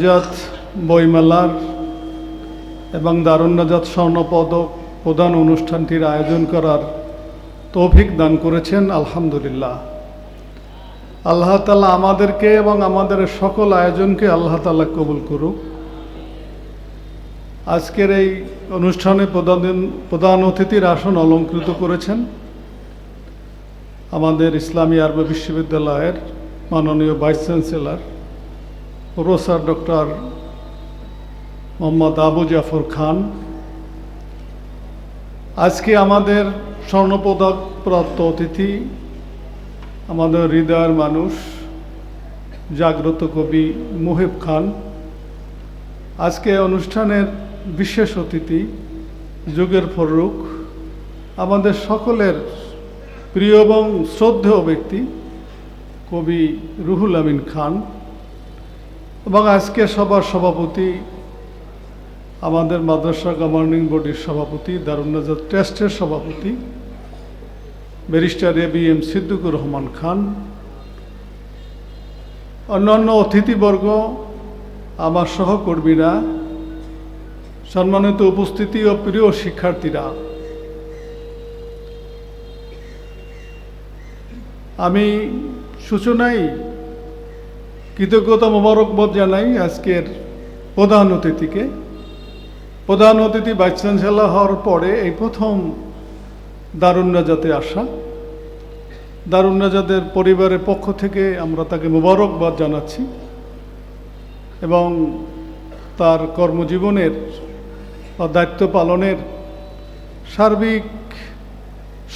নাজাত বইমেলার এবং দারুন নাজাত স্বর্ণপদক প্রদান অনুষ্ঠানটির আয়োজন করার তৌফিক দান করেছেন। আলহামদুলিল্লাহ। আল্লাহ তাআলা আমাদেরকে এবং আমাদের সকল আয়োজনকে আল্লাহ তাআলা কবুল করুক। আজকের এই অনুষ্ঠানে প্রধান অতিথির আসন অলঙ্কৃত করেছেন আমাদের ইসলামী আরবি বিশ্ববিদ্যালয়ের মাননীয় vice chancellor professor doctor Mohammad Abu Jafar Khan. আজকে আমাদের স্বর্ণপদক প্রাপ্ত অতিথি আমাদের হৃদয়ের মানুষ জাগ্রত কবি মুহিব খান। আজকে অনুষ্ঠানের বিশেষ অতিথি যুগের ফররুখ, আমাদের সকলের প্রিয় এবং শ্রদ্ধেয় ব্যক্তি কবি রুহুল আমিন খান, এবং আজকে সবার সভাপতি আমাদের মাদ্রাসা গভর্নিং বডির সভাপতি, দারুন নাজাত ট্রাস্টের সভাপতি ব্যারিস্টার ABM সিদ্দিকুর রহমান খান, অন্যান্য অতিথিবর্গ, আমার সহকর্মীরা, সম্মানিত উপস্থিতি ও প্রিয় শিক্ষার্থীরা, আমি সূচনায় কৃতজ্ঞতা মোবারকবাদ জানাই আজকের প্রধান অতিথিকে। প্রধান অতিথি ভাইস চ্যান্সেলর হওয়ার পরে এই প্রথম দারুন নাজাতে আসা। দারুন নাজাতের পরিবারের পক্ষ থেকে আমরা তাকে মোবারকবাদ জানাচ্ছি এবং তার কর্মজীবনের বা দায়িত্ব পালনের সার্বিক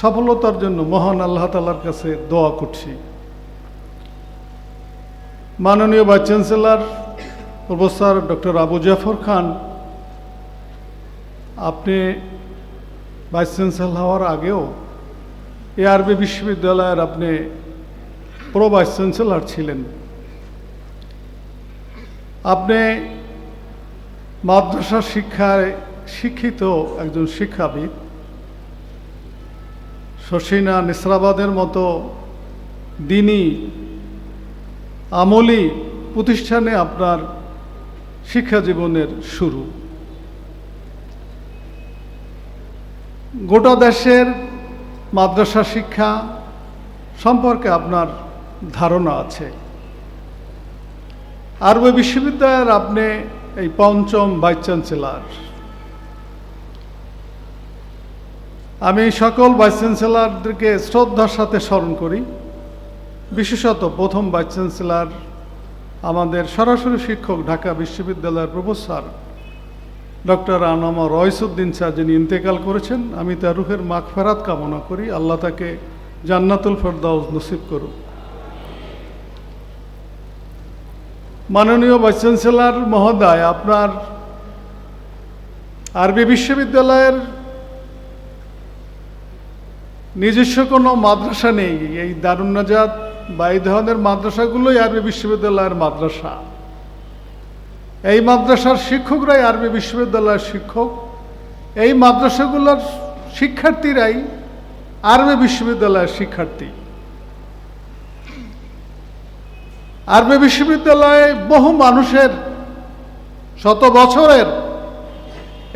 সফলতার জন্য মহান আল্লাহ তাআলার কাছে দোয়া করছি। মাননীয় vice chancellor professor doctor Abu Jafar Khan, আপনি ভাইস চ্যান্সেলর হওয়ার আগেও আরবি বিশ্ববিদ্যালয়ের আপনি প্রো ভাইস চ্যান্সেলর ছিলেন। আপনি মাদ্রাসা শিক্ষায় শিক্ষিত একজন শিক্ষাবিদ। শশিনা নিসরাবাদের মতো দিনী আমলি প্রতিষ্ঠানে আপনার শিক্ষা জীবনের শুরু। গোটা দেশের মাদ্রাসা শিক্ষা সম্পর্কে আপনার ধারণা আছে। আরবি বিশ্ববিদ্যালয়ের আপনি এই পঞ্চম ভাইস চ্যান্সেলর। আমি সকল ভাইস চ্যান্সেলরদেরকে শ্রদ্ধার সাথে স্মরণ করি, বিশেষত প্রথম ভাইস চ্যান্সেলর আমাদের সরাসরি শিক্ষক ঢাকা বিশ্ববিদ্যালয়ের প্রফেসর ডক্টর আনামা রয়সুদ্দিন স্যার, যিনি ইন্তেকাল করেছেন। আমি তার রুহের মাগফিরাত কামনা করি, আল্লাহ তাকে জান্নাতুল ফেরদাউস নসিব করুক। মাননীয় ভাইস চ্যান্সেলর মহোদয়, আপনার আরবি বিশ্ববিদ্যালয়ের নিজস্ব কোনো মাদ্রাসা নেই। এই দারুন নাজাত বা এই ধরনের মাদ্রাসাগুলোই আরবি বিশ্ববিদ্যালয়ের মাদ্রাসা। এই মাদ্রাসার শিক্ষকরাই আরবি বিশ্ববিদ্যালয়ের শিক্ষক। এই মাদ্রাসাগুলোর শিক্ষার্থীরাই আরবি বিশ্ববিদ্যালয়ের শিক্ষার্থী। আরবি বিশ্ববিদ্যালয়ে বহু মানুষের, শত বছরের,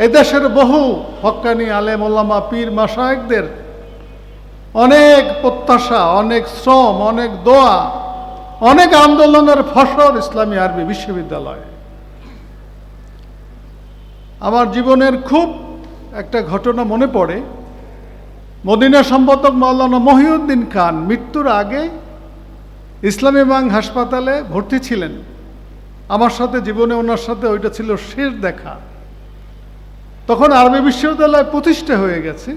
এদেশের বহু হক্কানি আলেম ওলামা পীর মাশায়েখদের অনেক প্রত্যাশা, অনেক শ্রম, অনেক দোয়া, অনেক আন্দোলনের ফসল ইসলামী আরবি বিশ্ববিদ্যালয়। আমার জীবনের খুব একটা ঘটনা মনে পড়ে। মদিনা সম্পাদক মাওলানা মহিউদ্দিন খান মৃত্যুর আগে ইসলামী ব্যাংক হাসপাতালে ভর্তি ছিলেন। আমার সাথে জীবনে ওনার সাথে ওইটা ছিল শেষ দেখা। তখন আরবি বিশ্ববিদ্যালয় প্রতিষ্ঠা হয়ে গেছে,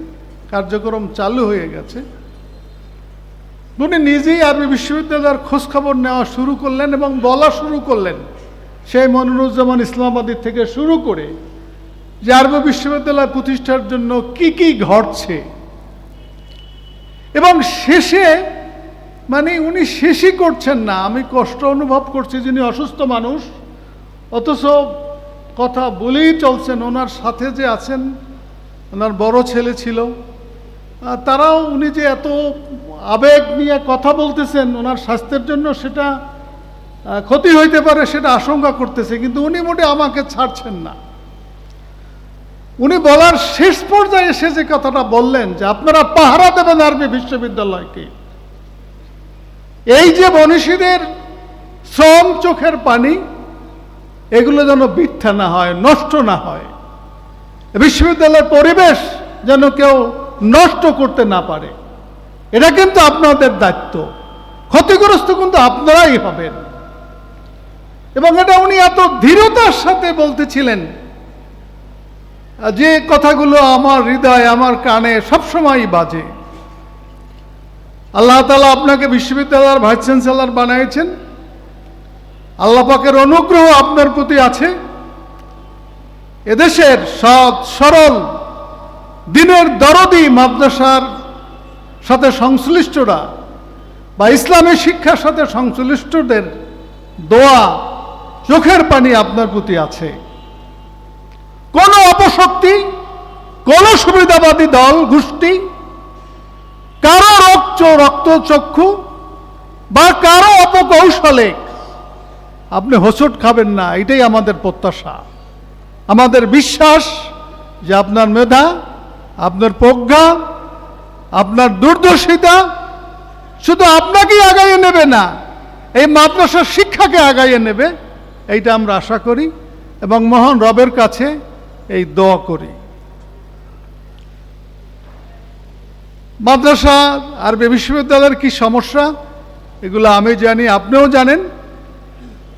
কার্যক্রম চালু হয়ে গেছে। উনি নিজেই আরবি বিশ্ববিদ্যালয়ের খোঁজখবর নেওয়া শুরু করলেন এবং বলা শুরু করলেন, সেই মনিরুজ্জামান ইসলামাবাদী থেকে শুরু করে, যে আরবি বিশ্ববিদ্যালয় প্রতিষ্ঠার জন্য কি কি ঘটছে। এবং শেষে উনি শেষই করছেন না। আমি কষ্ট অনুভব করছি, যিনি অসুস্থ মানুষ অথচ কথা বলেই চলছেন। ওনার সাথে যে আছেন, ওনার বড় ছেলে ছিল, তারাও উনি যে এত আবেগ নিয়ে কথা বলতেছেন ওনার স্বাস্থ্যের জন্য, সেটা ক্ষতি হইতে পারে সেটা আশঙ্কা করতেছে, কিন্তু উনি মোটে আমাকে ছাড়ছেন না। উনি বলার শেষ পর্যায়ে এসে যে কথাটা বললেন যে আপনারা পাহারা দেবেন আরবি বিশ্ববিদ্যালয়কে, এই যে মনীষীদের শ্রম, চোখের পানি, এগুলো যেন বৃথা না হয়, নষ্ট না হয়, বিশ্ববিদ্যালয়ের পরিবেশ যেন কেউ নষ্ট করতে না পারে, এটা কিন্তু আপনাদের দায়িত্ব। ক্ষতিগ্রস্ত কিন্তু আপনারাই হবেন। এবং এটা উনি এত দৃঢ়তার সাথে বলতেছিলেন যে কথাগুলো আমার হৃদয়, আমার কানে সবসময়ই বাজে। আল্লাহ তাআলা আপনাকে বিশ্ববিদ্যালয়ের ভাইস চ্যান্সেলর বানিয়েছেন, আল্লাহ পাকের অনুগ্রহ আপনার প্রতি আছে। এদেশের সৎ সরল দিনের দরদি মাদ্রাসার সাথে সংশ্লিষ্টরা বা ইসলামী শিক্ষার সাথে সংশ্লিষ্টদের দোয়া, চোখের পানি আপনার প্রতি আছে। কোন অপশক্তি, কোন সুবিধাবাদী দল গোষ্ঠী, কারো রক্তচক্ষু বা কারো অপকৌশলে আপনি হোঁচট খাবেন না, এটাই আমাদের প্রত্যাশা। আমাদের বিশ্বাস যে আপনার মেধা, আপনার প্রজ্ঞা, আপনার দূরদর্শিতা শুধু আপনাকেই আগাইয়ে নেবে না, এই মাদ্রাসার শিক্ষাকে আগাইয়ে নেবে, এইটা আমরা আশা করি এবং মহান রবের কাছে এই দোয়া করি। মাদ্রাসা আরবি বিশ্ববিদ্যালয়ের কি সমস্যা এগুলো আমি জানি, আপনিও জানেন।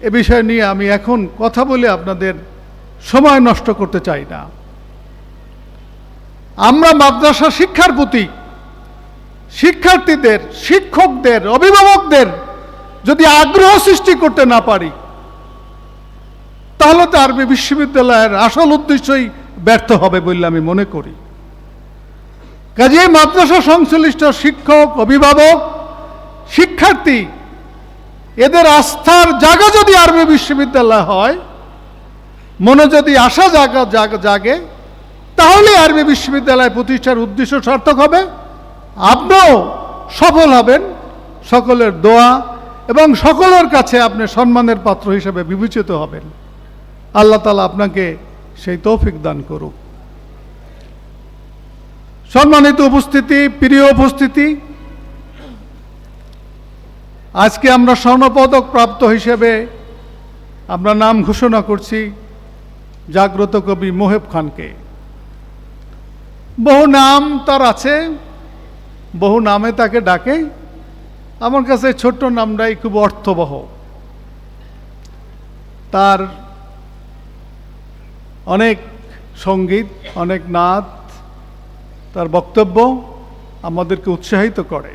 এ বিষয় নিয়ে আমি এখন কথা বলে আপনাদের সময় নষ্ট করতে চাই না। আমরা মাদ্রাসা শিক্ষার প্রতি শিক্ষার্থীদের, শিক্ষকদের, অভিভাবকদের যদি আগ্রহ সৃষ্টি করতে না পারি, তাহলে তো আরবি বিশ্ববিদ্যালয়ের আসল উদ্দেশ্যই ব্যর্থ হবে বলে আমি মনে করি। কাজেই মাদ্রাসা সংশ্লিষ্ট শিক্ষক, অভিভাবক, শিক্ষার্থী এদের আস্থার জায়গা যদি আরবি বিশ্ববিদ্যালয় হয়, মনে যদি আশা জাগে, তাহলে আরবি বিশ্ববিদ্যালয় প্রতিষ্ঠার উদ্দেশ্য সার্থক হবে, আপনিও সফল হবেন। সকলের দোয়া এবং সকলের কাছে আপনি সম্মানের পাত্র হিসেবে বিবেচিত হবেন। আল্লাহ তাআলা আপনাকে সেই তৌফিক দান করুক। সম্মানিত উপস্থিতি, প্রিয় উপস্থিতি, আজকে আমরা স্বর্ণপদক প্রাপ্ত হিসেবে আমরা নাম ঘোষণা করছি জাগ্রত কবি মোহেব খানকে। বহু নাম তার আছে, বহু নামে তাকে ডাকে। আমার কাছে ছোট্ট নামটাই খুব অর্থবহ। তার অনেক সঙ্গীত, অনেক নাচ, তার বক্তব্য আমাদেরকে উৎসাহিত করে।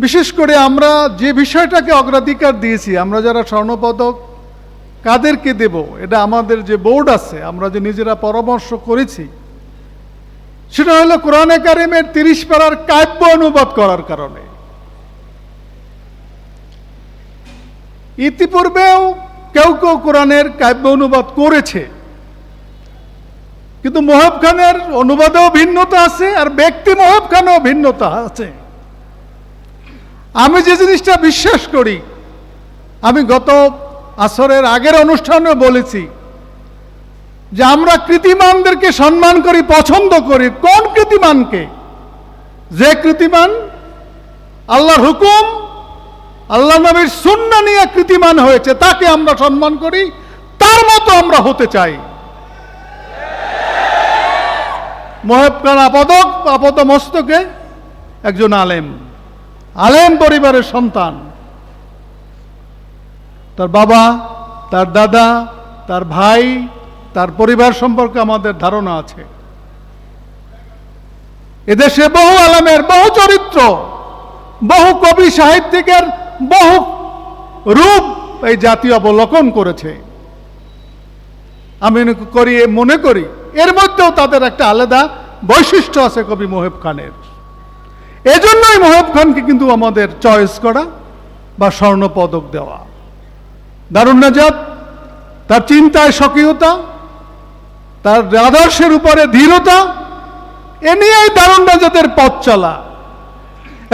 বিশেষ করে আমরা যে বিষয়টাকে অগ্রাধিকার দিয়েছি, আমরা যারা স্বর্ণপদক কাদেরকে দেব, এটা আমাদের যে বোর্ড আছে, আমরা যে নিজেরা পরামর্শ করেছি, সেটা হলো কোরআনে কারিমের 30 পারার কাব্য অনুবাদ করার কারণে। ইতিপূর্বেও কেউ কেউ কোরআনের কাব্য অনুবাদ করেছে, কিন্তু মোহেব খানের অনুবাদেও ভিন্নতা আছে, আর ব্যক্তি মোহেব খানেও ভিন্নতা আছে। আমি যে জিনিসটা বিশ্বাস করি, আমি গত আসরের আগের অনুষ্ঠানে বলেছি যে আমরা কৃতিমানদেরকে সম্মান করি, পছন্দ করি। কোন কৃতিমানকে? যে কৃতিমান আল্লাহর হুকুম, আল্লাহ নবীর সুন্নাহ নিয়ে কৃতিমান হয়েছে, তাকে আমরা সম্মান করি, তার মতো আমরা হতে চাই। মোহেব খান আপাত মস্তকে একজন আলেম পরিবারের সন্তান। তার বাবা, তার দাদা, তার ভাই, তার পরিবার সম্পর্কে আমাদের ধারণা আছে। এদেশে বহু আলেমের বহু চরিত্র, বহু কবি সাহিত্যিকের বহু রূপ এই জাতি অবলোকন করেছে। আমি মনে করি এর মধ্যেও তাদের একটা আলাদা বৈশিষ্ট্য আছে কবি মোহেব খানের। এজন্যই মোহেব খানকে কিন্তু আমাদের চয়েস করা বা স্বর্ণপদক দেওয়া। দারুন নাজাত, তার চিন্তায় স্বকীয়তা, তার আদর্শের উপরে দৃঢ়তা, এ নিয়েই দারুন নাজাতের পথ চলা।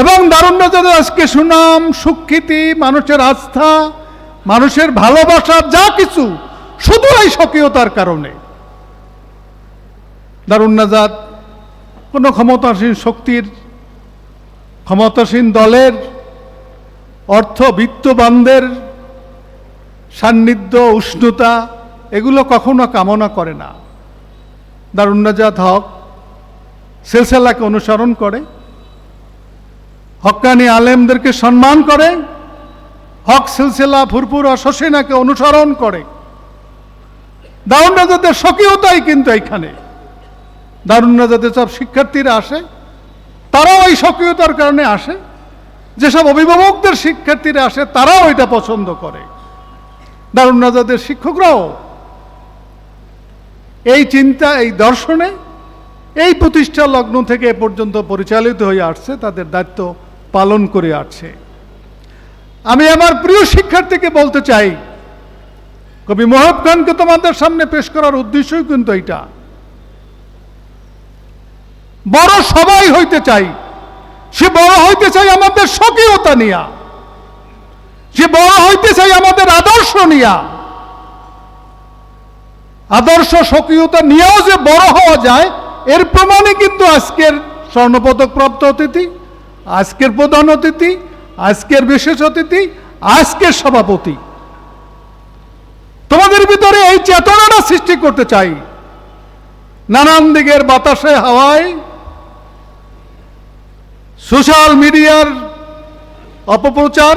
এবং দারুণ নাজাদের আজকে সুনাম, সুখ্যাতি, মানুষের আস্থা, মানুষের ভালোবাসা, যা কিছু শুধু এই স্বকীয়তার কারণে। দারুণ নাজাদ কোনো ক্ষমতাসীন শক্তির, ক্ষমতাসীন দলের, অর্থ বিত্তবানদের সান্নিধ্য, উষ্ণতা এগুলো কখনো কামনা করে না। দারুণ নাজাদ হক সিলসিলাকে অনুসরণ করে, হক্কানি আলেমদেরকে সম্মান করে, হক সিলসিলা ফুরফুরা শশীনাকে অনুসরণ করে। দারুণ নাজাদের স্বকীয়তাই কিন্তু এইখানে। দারুণ নাজাদের সব শিক্ষার্থীরা আসে, তারাও এই স্বকীয়তার কারণে আসে। যেসব অভিভাবকদের শিক্ষার্থীরা আসে তারাও এটা পছন্দ করে। দারুণ নাজাদের শিক্ষকরাও এই চিন্তা, এই দর্শনে, এই প্রতিষ্ঠা লগ্ন থেকে এ পর্যন্ত পরিচালিত হয়ে আসছে, তাদের দায়িত্ব পালন করে আসছে। আমি আমার প্রিয় শিক্ষার্থীকে বলতে চাই, কবি মহব খানকে তোমাদের সামনে পেশ করার উদ্দেশ্যই কিন্তু এইটা। বড় সবাই হইতে চাই, সে বড় হইতে চাই আমাদের স্বকীয়তা নিয়া, সে বড় হইতে চাই আমাদের আদর্শ নিয়া। আদর্শ স্বকীয়তা নিয়েও যে বড় হওয়া যায় এর প্রমাণে কিন্তু আজকের স্বর্ণপদক প্রাপ্ত অতিথি, আজকের প্রধান অতিথি, আজকের বিশেষ অতিথি, আজকের সভাপতি। তোমাদের ভিতরে এই চেতনাটা সৃষ্টি করতে চাই। নানান দিকের বাতাসে, হাওয়ায়, সোশ্যাল মিডিয়ার অপপ্রচার,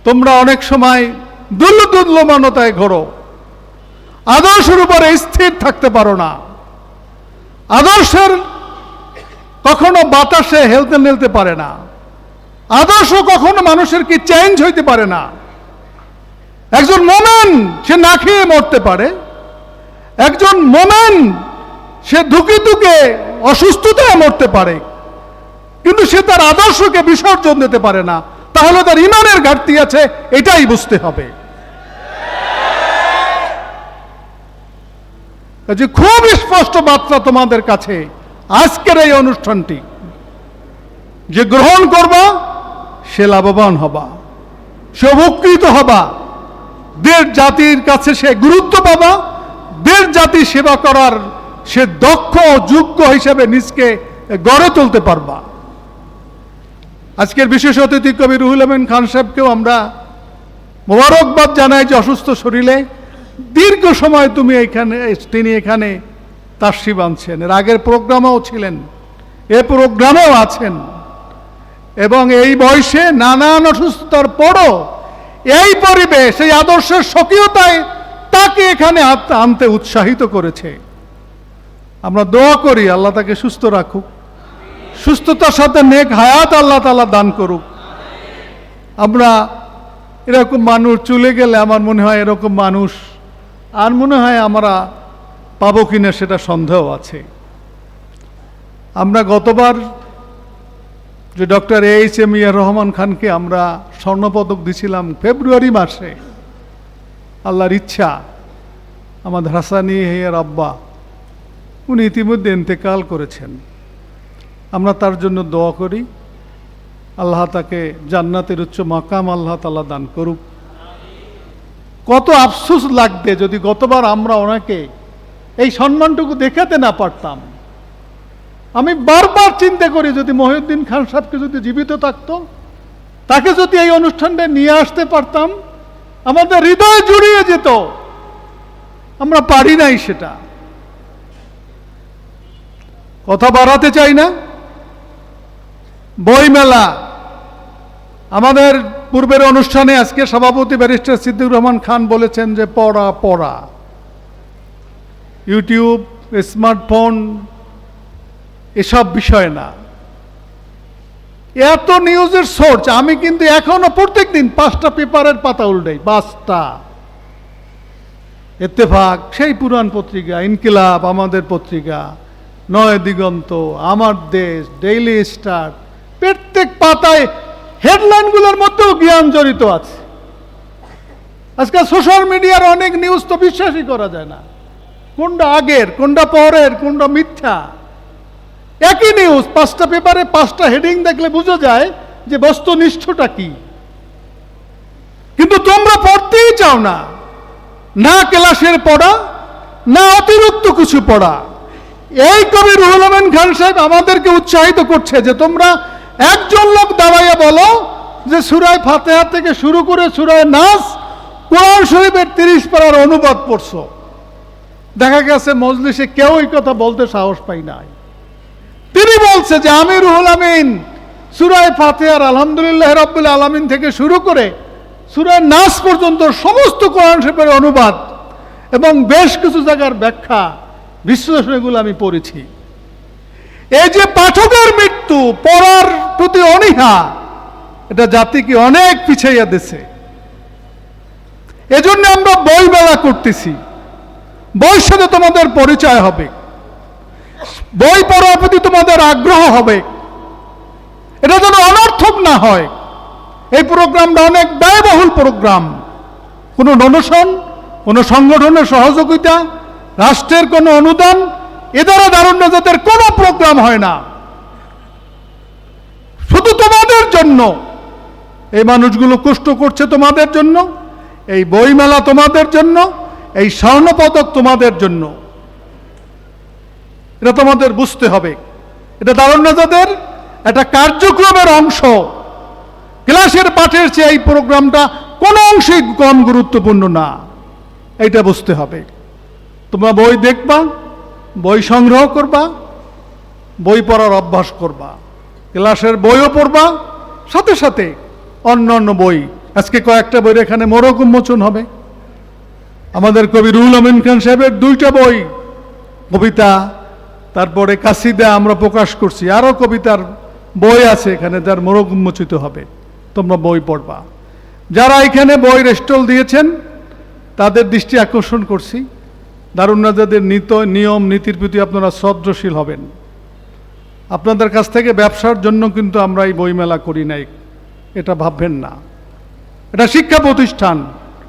তোমরা অনেক সময় দুর্লমানতায় ঘোরো, আদর্শের উপরে স্থির থাকতে পারো না। আদর্শের কখনো বাতাসে হেলতে নেলতে পারে না। আদর্শ কখনো মানুষের কি চেঞ্জ হইতে পারে না। একজন মোমেন সে না খেয়ে মরতে পারে, একজন মোমেন সে ধুকে ধুকে অসুস্থতায় মরতে পারে, কিন্তু সে তার আদর্শকে বিসর্জন দিতে পারে না। তাহলে তার ইমানের ঘাটতি আছে, এটাই বুঝতে হবে। যে খুব স্পষ্ট বার্তা তোমাদের কাছে আজকের এই অনুষ্ঠানটি, যে গ্রহণ করবা সে লাভবান হবা, সে উপকৃত হবা, দেশ জাতির কাছে সে গুরুত্ব পাবা, দেশ জাতি সেবা করার সে দক্ষ যোগ্য হিসেবে নিজকে গড়ে তুলতে পারবা। আজকের বিশেষ অতিথি কবি রুহুল আমিন খান সাহেবকেও আমরা মোবারকবাদ জানাই যে অসুস্থ শরীরে দীর্ঘ সময় তিনি এখানে তাশরিফ আনছেন। এর আগের প্রোগ্রামেও ছিলেন, এ প্রোগ্রামেও আছেন, এবং এই বয়সে নানান অসুস্থতার পরও এই পরিবেশ, এই আদর্শের স্বকীয়তায় তাকে এখানে আনতে উৎসাহিত করেছে। আমরা দোয়া করি আল্লাহ তাকে সুস্থ রাখুক, সুস্থতার সাথে নেক হায়াত আল্লাহ তাআলা দান করুক। আমরা এরকম মানুষ চলে গেলে আমার মনে হয় এরকম মানুষ আর মনে হয় আমরা পাবো কিনা সেটা সন্দেহ আছে। আমরা গতবার যে ডক্টর AHM রহমান খানকে আমরা স্বর্ণপদক দিছিলাম ফেব্রুয়ারি মাসে, আল্লাহর ইচ্ছা আমাদের হাসানি হেয়ার আব্বা উনি ইতিমধ্যে ইন্তেকাল করেছেন। আমরা তার জন্য দোয়া করি, আল্লাহ তাকে জান্নাতের উচ্চ মাকাম আল্লাহ তাআলা দান করুক। কত আফসোস লাগবে যদি গতবার আমরা ওনাকে এই সম্মানটুকু দেখাতে না পারতাম। আমি বারবার চিন্তা করি যদি মহিউদ্দিন খান সাহেবকে যদি জীবিত থাকতো, তাকে যদি এই অনুষ্ঠানটা নিয়ে আসতে পারতাম, আমাদের হৃদয়ে জুড়িয়ে যেত। আমরা পারি নাই সেটা। কথা বাড়াতে চাই না। বইমেলা, আমাদের পূর্বের অনুষ্ঠানে আজকে সভাপতি ব্যারিস্টার সিদ্দিকুর রহমান খান বলেছেন যে পড়া পড়া, ইউটিউব, স্মার্টফোন এসব বিষয় না, এত নিউজের সোর্স। আমি কিন্তু এখনো প্রত্যেক দিন 5টা পেপারের পাতা উল্টাই, 5টা। ইত্তেফাক, সেই পুরান পত্রিকা, ইনকিলাব আমাদের পত্রিকা, নয় দিগন্ত, আমার দেশ, ডেইলি স্টার, প্রত্যেক পাতায় হেডলাইনগুলোর মধ্যেও জ্ঞান জড়িত আছে। আজকাল সোশ্যাল মিডিয়ার অনেক নিউজ তো বিশ্বাসই করা যায় না, কোনটা আগের, কোনটা পরের, কোনটা মিথ্যা। একই নিউজ, 5টা পেপারে 5টা হেডিং দেখলে বোঝা যায় যে বস্তুনিষ্ঠটা কি। কিন্তু তোমরা পড়তেই চাও না, না ক্লাসের পড়া, না অতিরিক্ত কিছু পড়া। এই কবি রুহুল আমিন খান সাহেব আমাদেরকে উৎসাহিত করছে যে তোমরা একজন লোক দাঁড়াইয়া বলো যে সূরা ফাতিহা থেকে শুরু করে সূরা নাস কোরআন শরীফের 30 পারার অনুবাদ পড়ছো। দেখা গেছে মজলিসে কেউ এই কথা বলতে সাহস পাই নাই। তিনি বলছে যে আমি রুহুল আমিন সূরা ফাতিহার আলহামদুলিল্লাহ রাব্বিল আলামিন থেকে শুরু করে সূরা নাস পর্যন্ত সমস্ত কোরআন শরীফের অনুবাদ এবং বেশ কিছু জায়গার ব্যাখ্যা বিশ্লেষণ এগুলো আমি পড়েছি। এই যে পাঠকের মৃত্যু, পড়ার প্রতি অনীহা, এটা জাতিকে অনেক পিছাইয়া দিছে। এজন্য আমরা বই মেলা করতেছি। বইয়ের সাথে তোমাদের পরিচয় হবে, বই পড়ার প্রতি তোমাদের আগ্রহ হবে। এটা যেন অনর্থক না হয়। এই প্রোগ্রামটা অনেক ব্যয়বহুল প্রোগ্রাম। কোনো ডোনেশন, কোনো সংগঠনের সহযোগিতা, রাষ্ট্রের কোনো অনুদান, এ দ্বারা দারুণ নাজাতের কোনো প্রোগ্রাম হয় না। শুধু তোমাদের জন্য এই মানুষগুলো কষ্ট করছে, তোমাদের জন্য এই বইমেলা, তোমাদের জন্য এই স্বর্ণপদক, তোমাদের জন্য। এটা তোমাদের বুঝতে হবে। এটা দারুণ নাজাতের একটা কার্যক্রমের অংশ। ক্লাসের পাঠের চেয়ে এই প্রোগ্রামটা কোনো অংশেই কম গুরুত্বপূর্ণ না, এইটা বুঝতে হবে। তোমরা বই দেখবা, বই সংগ্রহ করবা, বই পড়ার অভ্যাস করবা, ক্লাসের বইও পড়বা, সাথে সাথে অন্য বই। আজকে কয়েকটা বইয়ের এখানে মোড়ক উন্মোচন হবে। আমাদের কবি রুহুল আমিন খান সাহেবের 2টা বই, কবিতা, তারপরে কাসিদা আমরা প্রকাশ করছি। আরও কবিতার বই আছে এখানে, যার মোড়ক উন্মোচিত হবে। তোমরা বই পড়বা। যারা এখানে বইয়ের স্টল দিয়েছেন তাদের দৃষ্টি আকর্ষণ করছি, দারুণ নাজাতের নিয়ম নীতির প্রতি আপনারা শ্রদ্ধাশীল হবেন। আপনাদের কাছ থেকে ব্যবসার জন্য কিন্তু আমরা এই বইমেলা করি নাই, এটা ভাববেন না। এটা শিক্ষা প্রতিষ্ঠান,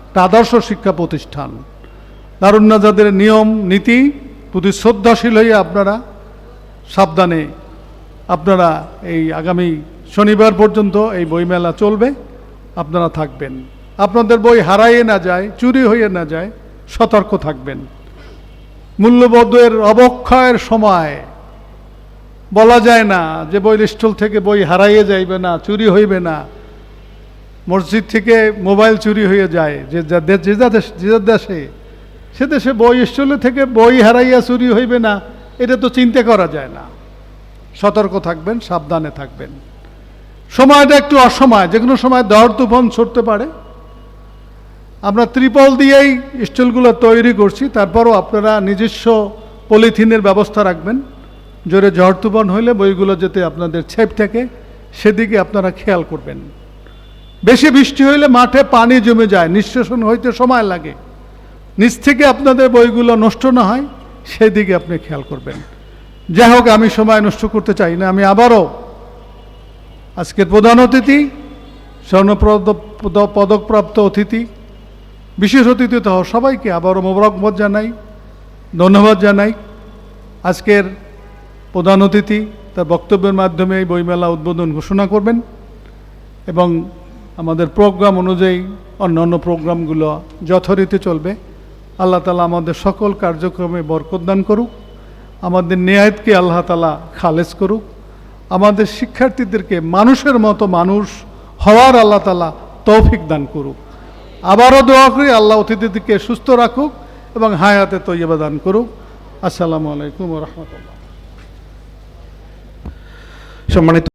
এটা আদর্শ শিক্ষা প্রতিষ্ঠান। দারুণ নাজাতের নিয়ম নীতি প্রতি শ্রদ্ধাশীল হয়ে আপনারা সাবধানে, আপনারা এই আগামী শনিবার পর্যন্ত এই বইমেলা চলবে, আপনারা থাকবেন। আপনাদের বই হারাইয়ে না যায়, চুরি হয়ে না যায়, সতর্ক থাকবেন। মূল্যবোধের অবক্ষয়ের সময় বলা যায় না যে বইয়ের স্টল থেকে বই হারাইয়ে যাইবে না, চুরি হইবে না। মসজিদ থেকে মোবাইল চুরি হয়ে যায় যে দেশে, সে দেশে বই স্টল থেকে বই হারাইয়া চুরি হইবে না, এটা তো চিন্তা করা যায় না। সতর্ক থাকবেন, সাবধানে থাকবেন। সময়টা একটু অসময়, যে কোনো সময় ঝড় তুফান ছড়তে পারে। আমরা ত্রিপল দিয়েই স্টলগুলো তৈরি করছি, তারপরও আপনারা নিজস্ব পলিথিনের ব্যবস্থা রাখবেন। জোরে ঝড় তুফান হইলে বইগুলো যাতে আপনাদের ছেপ থাকে সেদিকে আপনারা খেয়াল করবেন। বেশি বৃষ্টি হইলে মাঠে পানি জমে যায়, নিষ্কাশন হইতে সময় লাগে, নিচ থেকে আপনাদের বইগুলো নষ্ট না হয় সেদিকে আপনি খেয়াল করবেন। যাই হোক, আমি সময় নষ্ট করতে চাই না। আমি আবারও আজকের প্রধান অতিথি, পদকপ্রাপ্ত অতিথি, বিশেষ অতিথি সহ সবাইকে আবারও মোবারকবাদ জানাই, ধন্যবাদ জানাই। আজকের প্রধান অতিথি তার বক্তব্যের মাধ্যমে এই বইমেলা উদ্বোধন ঘোষণা করবেন এবং আমাদের প্রোগ্রাম অনুযায়ী অন্যান্য প্রোগ্রামগুলো যথারীতি চলবে। আল্লাহ তাআলা আমাদের সকল কার্যক্রমে বরকত দান করুক, আমাদের নিয়াতকে আল্লাহ তাআলা খালেজ করুক, আমাদের শিক্ষার্থীদেরকে মানুষের মতো মানুষ হওয়ার আল্লাহ তাআলা তৌফিক দান করুক। আবারও দোয়া করি আল্লাহ অতিথিদেরকে সুস্থ রাখুক এবং হায়াতে তৈয়বা দান করুক। আসসালামু আলাইকুম ওয়া রাহমাতুল্লাহ। সম্মানিত